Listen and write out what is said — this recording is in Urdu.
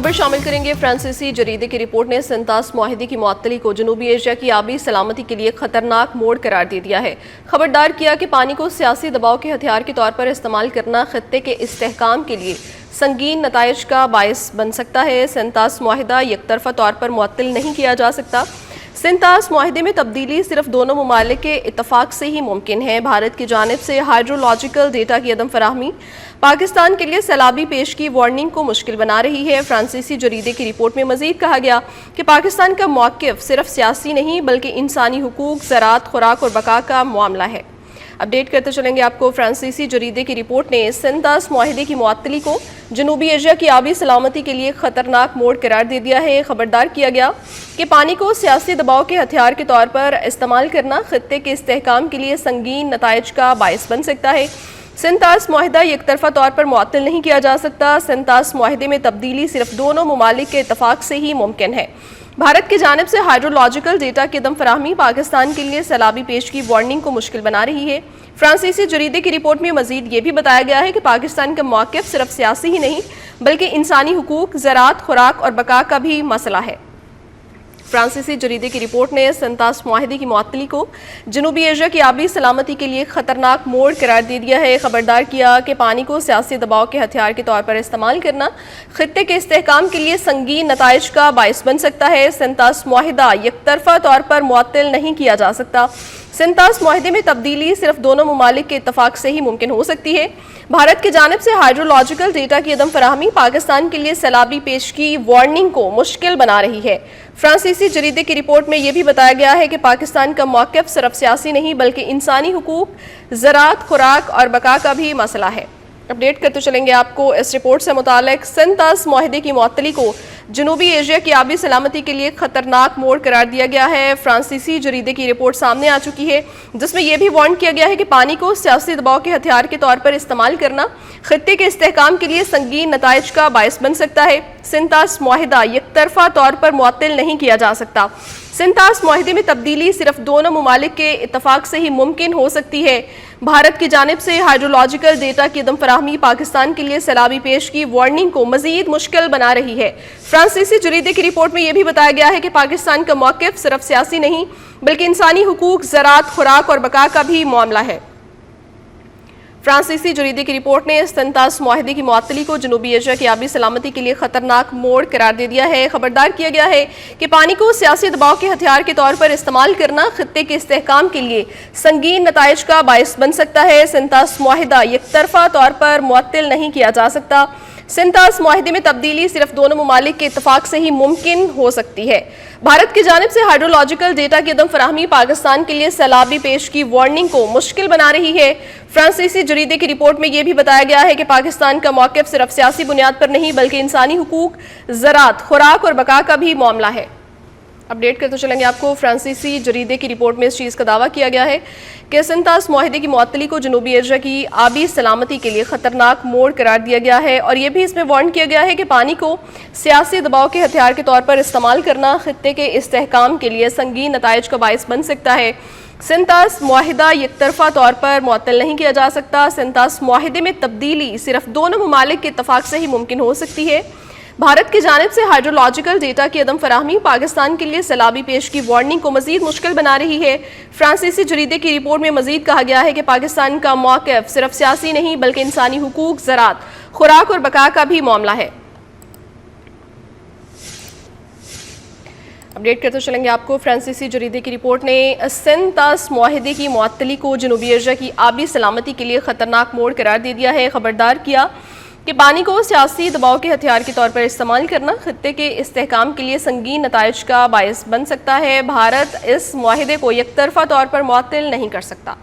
خبر شامل کریں گے۔ فرانسیسی جریدے کی رپورٹ نے سنتاس معاہدے کی معطلی کو جنوبی ایشیا کی آبی سلامتی کے لیے خطرناک موڑ قرار دے دیا ہے۔ خبردار کیا کہ پانی کو سیاسی دباؤ کے ہتھیار کے طور پر استعمال کرنا خطے کے استحکام کے لیے سنگین نتائج کا باعث بن سکتا ہے۔ سنتاس معاہدہ یک طرفہ طور پر معطل نہیں کیا جا سکتا۔ سنتاس معاہدے میں تبدیلی صرف دونوں ممالک کے اتفاق سے ہی ممکن ہے۔ بھارت کی جانب سے ہائیڈرولوجیکل ڈیٹا کی عدم فراہمی پاکستان کے لیے سیلابی پیشگی وارننگ کو مشکل بنا رہی ہے۔ فرانسیسی جریدے کی رپورٹ میں مزید کہا گیا کہ پاکستان کا موقف صرف سیاسی نہیں بلکہ انسانی حقوق، زراعت، خوراک اور بقا کا معاملہ ہے۔ اپڈیٹ کرتے چلیں گے آپ کو۔ فرانسیسی جریدے کی رپورٹ نے سنتاس معاہدے کی معطلی کو جنوبی ایشیا کی آبی سلامتی کے لیے خطرناک موڑ قرار دے دیا ہے۔ خبردار کیا گیا کہ پانی کو سیاسی دباؤ کے ہتھیار کے طور پر استعمال کرنا خطے کے استحکام کے لیے سنگین نتائج کا باعث بن سکتا ہے۔ سنتاس معاہدہ یک طرفہ طور پر معطل نہیں کیا جا سکتا۔ سنتاس معاہدے میں تبدیلی صرف دونوں ممالک کے اتفاق سے ہی ممکن ہے۔ بھارت کی جانب سے ہائیڈرولوجیکل ڈیٹا کی عدم فراہمی پاکستان کے لیے سیلابی پیشگی وارننگ کو مشکل بنا رہی ہے۔ فرانسیسی جریدے کی رپورٹ میں مزید یہ بھی بتایا گیا ہے کہ پاکستان کا موقف صرف سیاسی ہی نہیں بلکہ انسانی حقوق، زراعت، خوراک اور بقا کا بھی مسئلہ ہے۔ فرانسیسی جریدے کی رپورٹ نے سنتاس معاہدے کی معطلی کو جنوبی ایشیا کی آبی سلامتی کے لیے خطرناک موڑ قرار دے دیا ہے۔ خبردار کیا کہ پانی کو سیاسی دباؤ کے ہتھیار کے طور پر استعمال کرنا خطے کے استحکام کے لیے سنگین نتائج کا باعث بن سکتا ہے۔ سنتاس معاہدہ یک طرفہ طور پر معطل نہیں کیا جا سکتا۔ سنتاس معاہدے میں تبدیلی صرف دونوں ممالک کے اتفاق سے ہی ممکن ہو سکتی ہے۔ بھارت کی جانب سے ہائیڈرولوجیکل ڈیٹا کی عدم فراہمی پاکستان کے لیے سیلابی پیشگی وارننگ کو مشکل بنا رہی ہے۔ فرانسیسی جریدے کی رپورٹ میں یہ بھی بتایا گیا ہے کہ پاکستان کا موقف صرف سیاسی نہیں بلکہ انسانی حقوق، زراعت، خوراک اور بقا کا بھی مسئلہ ہے۔ اپڈیٹ کرتے چلیں گے آپ کو اس رپورٹ سے متعلق۔ سنتاس معاہدے کی معطلی کو جنوبی ایشیا کی آبی سلامتی کے لیے خطرناک موڑ قرار دیا گیا ہے۔ فرانسیسی جریدے کی رپورٹ سامنے آ چکی ہے جس میں یہ بھی وارن کیا گیا ہے کہ پانی کو سیاسی دباؤ کے ہتھیار کے طور پر استعمال کرنا خطے کے استحکام کے لیے سنگین نتائج کا باعث بن سکتا ہے۔ سنتاس معاہدہ یک طرفہ طور پر معطل نہیں کیا جا سکتا۔ سنتاس معاہدے میں تبدیلی صرف دونوں ممالک کے اتفاق سے ہی ممکن ہو سکتی ہے۔ بھارت کی جانب سے ہائیڈرولوجیکل ڈیٹا کی عدم فراہمی پاکستان کے لیے سیلابی پیشگی وارننگ کو مزید مشکل بنا رہی ہے۔ فرانسیسی جریدے کی رپورٹ میں یہ بھی بتایا گیا ہے کہ پاکستان کا موقف صرف سیاسی نہیں بلکہ انسانی حقوق، زراعت، خوراک اور بقا کا بھی معاملہ ہے۔ فرانسیسی جریدے کی رپورٹ نے سنتاس معاہدے کی معطلی کو جنوبی ایشیا کی آبی سلامتی کے لیے خطرناک موڑ قرار دے دیا ہے۔ خبردار کیا گیا ہے کہ پانی کو سیاسی دباؤ کے ہتھیار کے طور پر استعمال کرنا خطے کے استحکام کے لیے سنگین نتائج کا باعث بن سکتا ہے۔ سنتاس معاہدہ یک طرفہ طور پر معطل نہیں کیا جا سکتا۔ سنتاس معاہدے میں تبدیلی صرف دونوں ممالک کے اتفاق سے ہی ممکن ہو سکتی ہے۔ بھارت کی جانب سے ہائیڈرولوجیکل ڈیٹا کی عدم فراہمی پاکستان کے لیے سیلابی پیشگی وارننگ کو مشکل بنا رہی ہے۔ فرانسیسی جریدے کی رپورٹ میں یہ بھی بتایا گیا ہے کہ پاکستان کا موقف صرف سیاسی بنیاد پر نہیں بلکہ انسانی حقوق، زراعت، خوراک اور بقا کا بھی معاملہ ہے۔ اپڈیٹ کرتے چلیں گے آپ کو۔ فرانسیسی جریدے کی رپورٹ میں اس چیز کا دعویٰ کیا گیا ہے کہ سنتاس معاہدے کی معطلی کو جنوبی ایشیا کی آبی سلامتی کے لیے خطرناک موڑ قرار دیا گیا ہے اور یہ بھی اس میں وارن کیا گیا ہے کہ پانی کو سیاسی دباؤ کے ہتھیار کے طور پر استعمال کرنا خطے کے استحکام کے لیے سنگین نتائج کا باعث بن سکتا ہے۔ سنتاس معاہدہ یک طرفہ طور پر معطل نہیں کیا جا سکتا۔ سنتاس معاہدے میں تبدیلی صرف دونوں ممالک کے اتفاق سے ہی ممکن ہو سکتی ہے۔ بھارت کی جانب سے ہائیڈرولوجیکل ڈیٹا کی عدم فراہمی پاکستان کے لیے سیلابی پیشگی وارننگ کو مزید مشکل بنا رہی ہے۔ فرانسیسی جریدے کی رپورٹ میں مزید کہا گیا ہے کہ پاکستان کا موقف صرف سیاسی نہیں بلکہ انسانی حقوق، زراعت، خوراک اور بقا کا بھی معاملہ ہے۔ اپڈیٹ کرتے چلیں گے آپ کو۔ فرانسیسی جریدے کی رپورٹ نے سنتاس معاہدے کی معطلی کو جنوبی ایشیا کی آبی سلامتی کے لیے خطرناک موڑ قرار دے دیا ہے۔ خبردار کیا کہ پانی کو سیاسی دباؤ کے ہتھیار کے طور پر استعمال کرنا خطے کے استحکام کے لیے سنگین نتائج کا باعث بن سکتا ہے۔ بھارت اس معاہدے کو یک طرفہ طور پر معطل نہیں کر سکتا۔